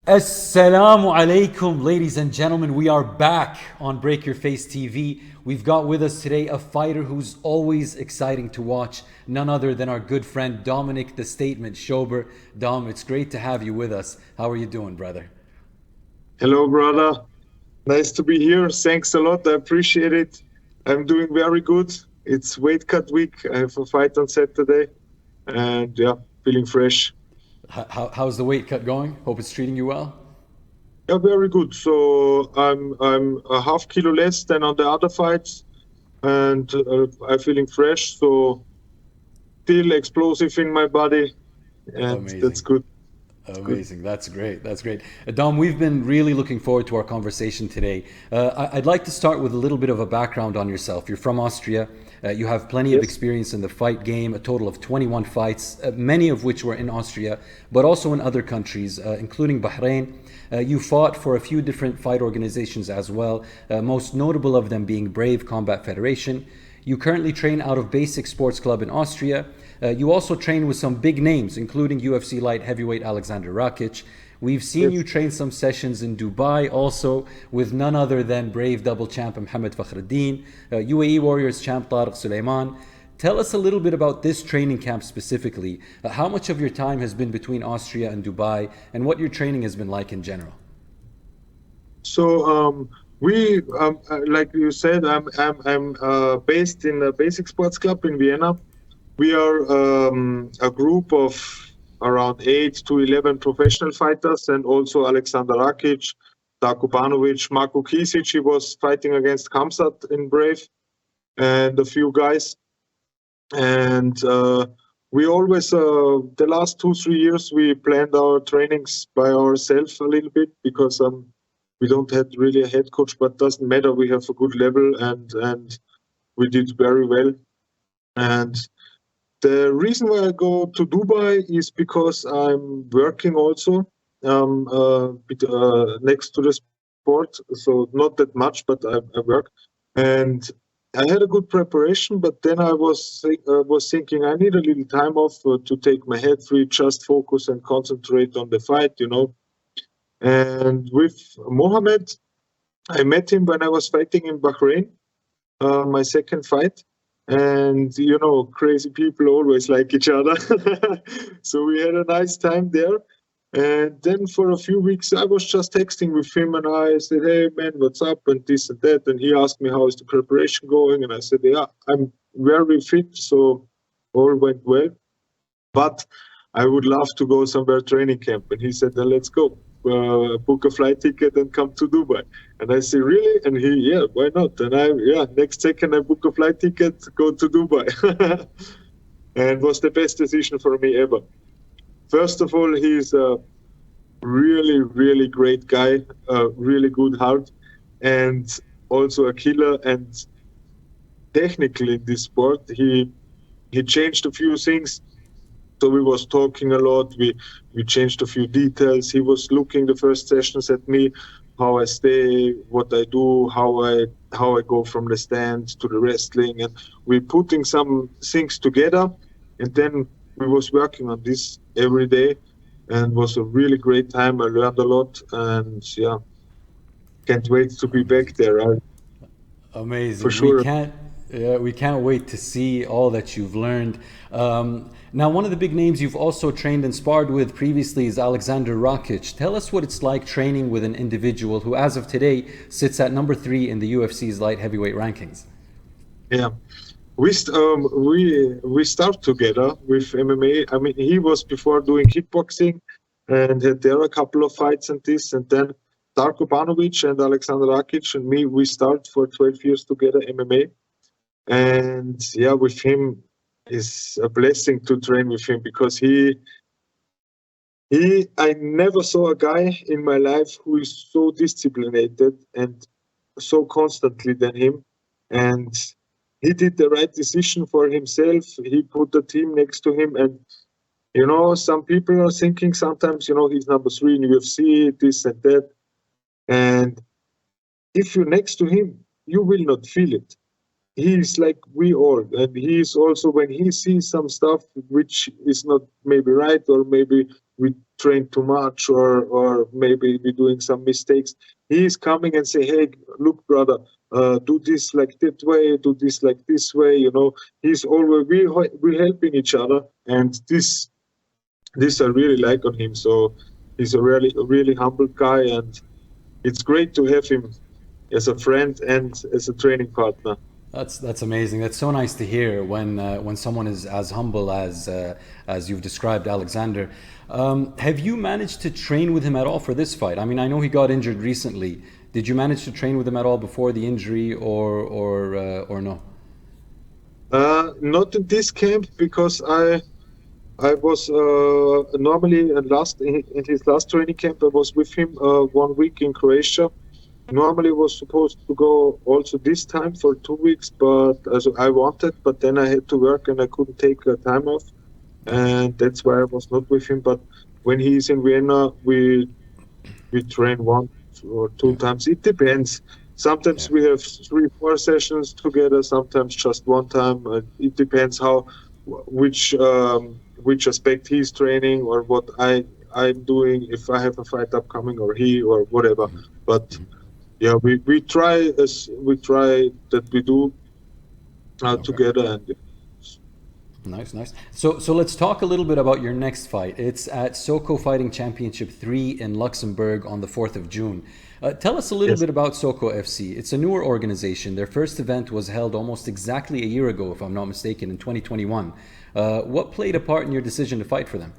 Assalamu alaikum, ladies and gentlemen. We are back on Break Your Face TV. We've got with us today a fighter who's always exciting to watch, none other than our good friend Dominic, the statement Schober. Dom, it's great to have you with us. How are you doing, brother? Hello, brother. Nice to be here. Thanks a lot. I appreciate it. I'm doing very good. It's weight cut week. I have a fight on Saturday, and yeah, feeling fresh. How's the weight cut going? Hope it's treating you well. Yeah, very good. So I'm a half kilo less than on the other fights, and I'm feeling fresh. So still explosive in my body, and that's Amazing. good. It's good. Amazing. That's great. That's great. Dom, we've been really looking forward to our conversation today. I'd like to start with a little bit of a background on yourself. You're from Austria. You have plenty of Yes. experience in the fight game, a total of 21 fights, many of which were in Austria, but also in other countries, including Bahrain. You fought for a few different fight organizations as well, most notable of them being Brave Combat Federation. You currently train out of Basic Sports Club in Austria. You also train with some big names, including UFC light heavyweight Alexander Rakic. We've seen Yes. you train some sessions in Dubai also with none other than Brave double champ Mohammad Fakhreddine, UAE Warriors champ Tariq Suleiman. Tell us a little bit about this training camp specifically. How much of your time has been between Austria and Dubai, and what your training has been like in general? So we, like you said, I'm based in a Basic Sports Club in Vienna. We are a group of around 8 to 11 professional fighters, and also Aleksander Rakic, Darko Banovic, Marko Kisic. He was fighting against Kamsat in Brave, and a few guys. And we always, the last 2 3 years, we planned our trainings by ourselves a little bit because we don't have really a head coach, but doesn't matter. We have a good level, and we did very well. And the reason why I go to Dubai is because I'm working also next to the sport, so not that much, but I work, and I had a good preparation. But then I was thinking I need a little time off to take my head free, just focus and concentrate on the fight. And with Mohammad, I met him when I was fighting in Bahrain, my second fight. And crazy people always like each other. So we had a nice time there. And then for a few weeks, I was just texting with him, and I said, "Hey, man, what's up?" and this and that. And he asked me, "How is the preparation going?" And I said, "Yeah, I'm very fit, so all went well. But I would love to go somewhere training camp." And he said, "Then let's go. Book a flight ticket and come to Dubai." And I said, "Really?" And he, "Yeah, why not?" And next second I book a flight ticket, go to Dubai. And was the best decision for me ever. First of all, he's a really, really great guy, a really good heart, and also a killer. And technically in this sport, he changed a few things. So we was talking a lot. We changed a few details. He was looking the first sessions at me, how I stay, what I do, how I go from the stand to the wrestling, and we're putting some things together. And then we was working on this every day, and was a really great time. I learned a lot, and yeah, can't wait to be back Amazing. there. For Amazing. sure. We can't wait to see all that you've learned. Now, one of the big names you've also trained and sparred with previously is Alexander Rakic. Tell us what it's like training with an individual who, as of today, sits at number 3 in the UFC's light heavyweight rankings. Yeah. We start together with MMA. I mean, he was before doing kickboxing, and had there a couple of fights and this, and then Darko Banovic and Alexander Rakic and me, we start for 12 years together MMA. And yeah, with him is a blessing to train with him, because I never saw a guy in my life who is so disciplined and so constantly than him. And he did the right decision for himself. He put the team next to him. And some people are thinking sometimes, he's number 3 in UFC, this and that. And if you're next to him, you will not feel it. he's like we all, and he's also, when he sees some stuff which is not maybe right, or maybe we train too much, or maybe we're doing some mistakes, he's coming and say, hey, look, brother, do this like that way, do this like this way, you know. He's always, we helping each other, and this I really like on him. So he's a really humble guy, and it's great to have him as a friend and as a training partner. That's amazing. That's so nice to hear when someone is as humble as you've described Alexander. Have you managed to train with him at all for this fight? I mean, I know he got injured recently. Did you manage to train with him at all before the injury, or no? Not in this camp, because I was normally in his last training camp. I was with him 1 week in Croatia. Normally was supposed to go also this time for 2 weeks, but as I wanted, but then I had to work and I couldn't take time off, and that's why I was not with him. But when he's in Vienna, we train 1 or 2 times. It depends. Sometimes we have 3-4 sessions together. Sometimes just 1 time. It depends which aspect he's training, or what I'm doing, if I have a fight upcoming, or he, or whatever. But yeah, we try that we do together. And Nice. So let's talk a little bit about your next fight. It's at Soko Fighting Championship III in Luxembourg on the 4th of June. Tell us a little bit about Soko FC. It's a newer organization. Their first event was held almost exactly a year ago, if I'm not mistaken, in 2021. What played a part in your decision to fight for them?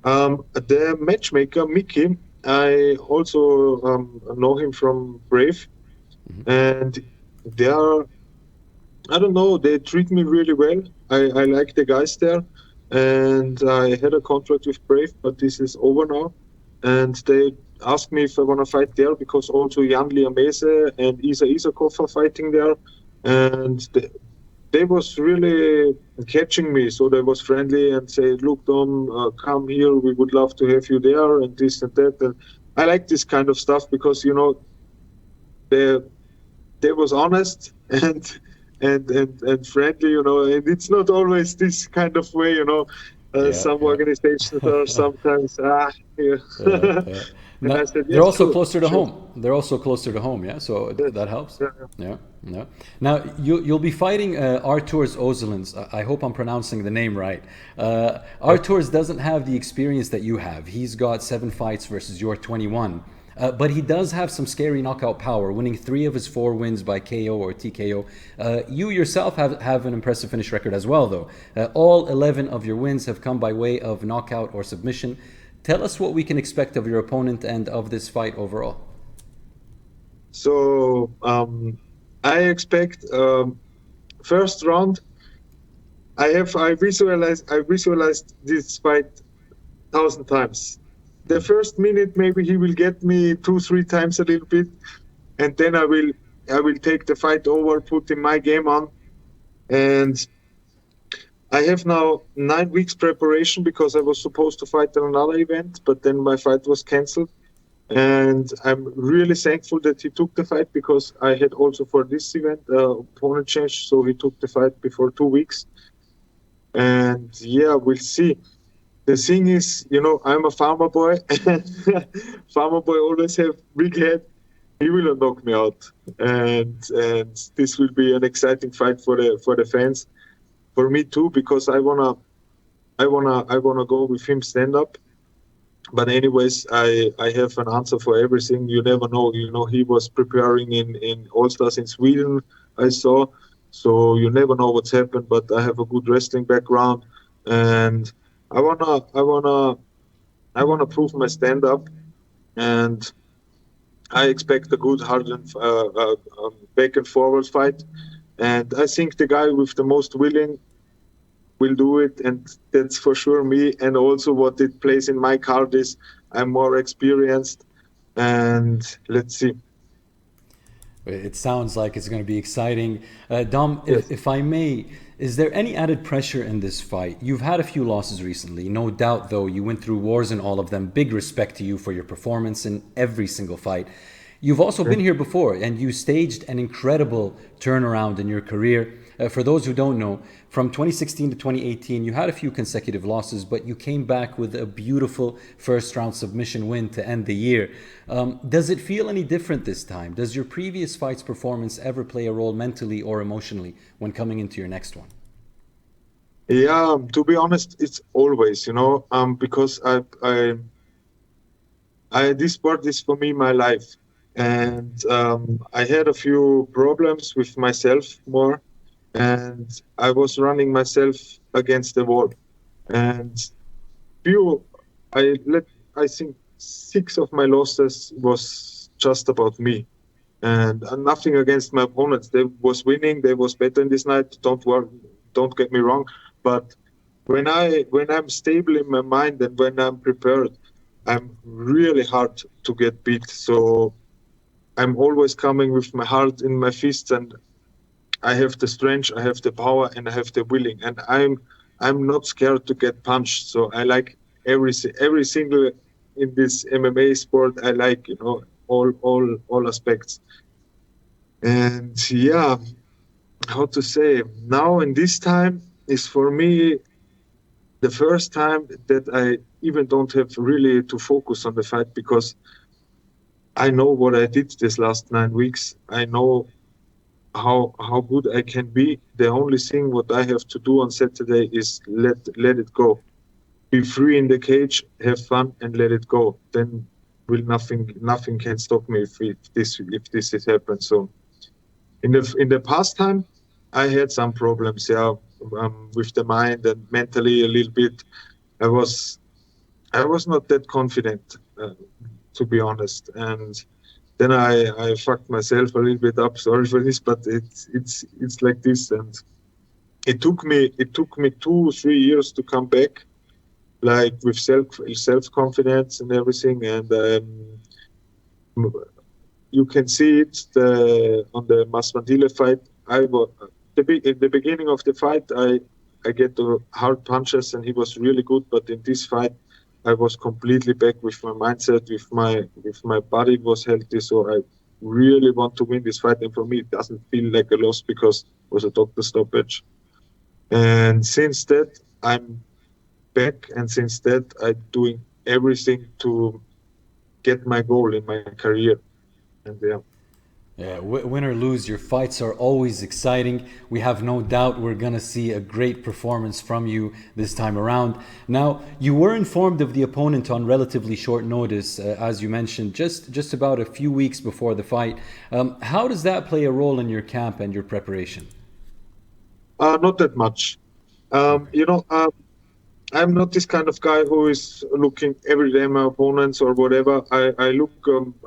The matchmaker, Mickey, I also know him from Brave, and they are, I don't know, they treat me really well. I like the guys there, and I had a contract with Brave, but this is over now. And they asked me if I want to fight there, because also Jan Liamese and Isa Isakov are fighting there, and they was really catching me. So they was friendly and said, look, Dom, come here, we would love to have you there, and this and that. And I like this kind of stuff, because, you know, they was honest and friendly, you know, and it's not always this kind of way, you know. Some organizations are sometimes No, said, they're also closer to home. They're also closer to home, yeah. So that helps. Yeah. Now you'll be fighting Arturs Ozilins. I hope I'm pronouncing the name right. Arturs doesn't have the experience that you have. He's got 7 fights versus your 21. But he does have some scary knockout power, winning 3 of his 4 wins by KO or TKO. You yourself have an impressive finish record as well, though. All 11 of your wins have come by way of knockout or submission. Tell us what we can expect of your opponent and of this fight overall. So I expect first round. I visualized this fight 1,000 times. The first minute, maybe he will get me 2-3 times a little bit, and then I will take the fight over, put in my game on, and I have now 9 weeks preparation, because I was supposed to fight in another event, but then my fight was cancelled. And I'm really thankful that he took the fight, because I had also for this event opponent change, so he took the fight before 2 weeks. And yeah, we'll see. The thing is, you know, I'm a farmer boy, and farmer boy always have big head. He will not knock me out, and this will be an exciting fight for the fans, for me too, because I wanna go with him stand up. But anyways, I have an answer for everything. You never know. You know, he was preparing in All Stars in Sweden, I saw. So you never know what's happened. But I have a good wrestling background, and I wanna prove my stand up, and I expect a good hard and back and forward fight. And I think the guy with the most willing will do it, and that's for sure me. And also what it plays in my card is I'm more experienced, and let's see. It sounds like it's going to be exciting. Dom, Yes. if I may, is there any added pressure in this fight? You've had a few losses recently. No doubt, though, you went through wars in all of them. Big respect to you for your performance in every single fight. You've also been here before, and you staged an incredible turnaround in your career. For those who don't know, from 2016 to 2018, you had a few consecutive losses, but you came back with a beautiful first round submission win to end the year. Does it feel any different this time? Does your previous fight's performance ever play a role mentally or emotionally when coming into your next one? Yeah, to be honest, it's always, because this sport is for me my life. And I had a few problems with myself more, and I was running myself against the wall. And I think 6 of my losses was just about me, and nothing against my opponents. They was winning, they was better in this night. Don't get me wrong, but when I'm stable in my mind and when I'm prepared, I'm really hard to get beat. So I'm always coming with my heart in my fists, and I have the strength, I have the power, and I have the willing, and I'm not scared to get punched. So I like every single in this MMA sport. I like all aspects. And yeah, how to say, now in this time is for me the first time that I even don't have really to focus on the fight, because I know what I did this last 9 weeks. I know how good I can be. The only thing what I have to do on Saturday is let it go. Be free in the cage, have fun, and let it go. Then nothing can stop me if this has happened. So in the past time, I had some problems, with the mind and mentally a little bit. I was not that confident, to be honest, and then I fucked myself a little bit up. Sorry for this, but it's like this, and it took me 2-3 years to come back, like with self confidence and everything. And you can see it on the Masvidal fight. In the beginning of the fight, I get the hard punches, and he was really good. But in this fight, I was completely back with my mindset, with my body was healthy. So I really want to win this fight, and for me, it doesn't feel like a loss because it was a doctor stoppage. And since that, I'm back, and since that, I'm doing everything to get my goal in my career. And yeah. Yeah, win or lose, your fights are always exciting. We have no doubt we're going to see a great performance from you this time around. Now, you were informed of the opponent on relatively short notice, as you mentioned, just about a few weeks before the fight. How does that play a role in your camp and your preparation? Not that much. I'm not this kind of guy who is looking every day at my opponents or whatever. I look,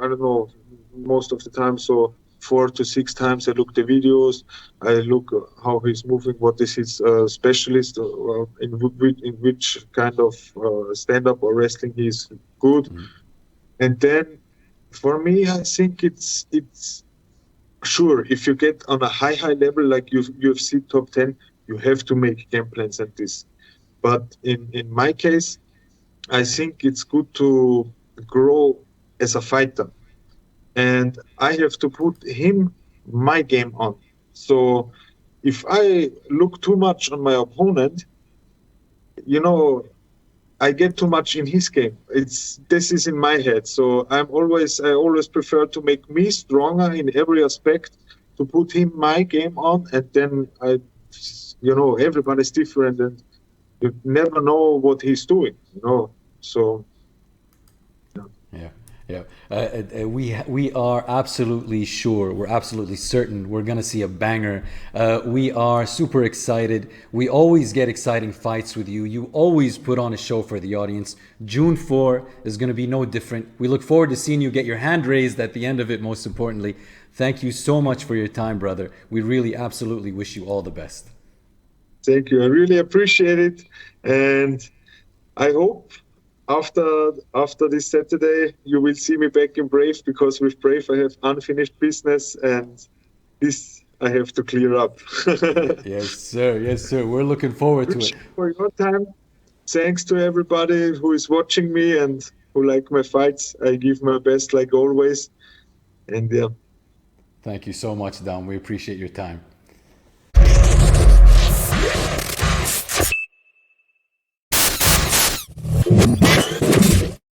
I don't know, most of the time, so 4 to 6 times I look the videos. I look how he's moving, what is his specialist, in which kind of stand-up or wrestling he's good. Mm-hmm. And then for me, I think it's sure, if you get on a high level like UFC top 10, you have to make game plans like this. But in my case, I think it's good to grow as a fighter. And I have to put my game on. So if I look too much on my opponent, I get too much in his game. This is in my head. So I always prefer to make me stronger in every aspect, to put my game on, and then everybody's different, and you never know what he's doing, So we are absolutely sure, we're absolutely certain we're going to see a banger. We are super excited. We always get exciting fights with you. You always put on a show for the audience. June 4 is going to be no different. We look forward to seeing you get your hand raised at the end of it, most importantly. Thank you so much for your time, brother. We really absolutely wish you all the best. Thank you. I really appreciate it. And I hope after this Saturday, you will see me back in Brave, because with Brave I have unfinished business, and this I have to clear up. Yes, sir. Yes, sir. We're looking forward to it. For your time. Thanks to everybody who is watching me and who like my fights. I give my best like always. And yeah, Thank you so much, Dom. We appreciate your time.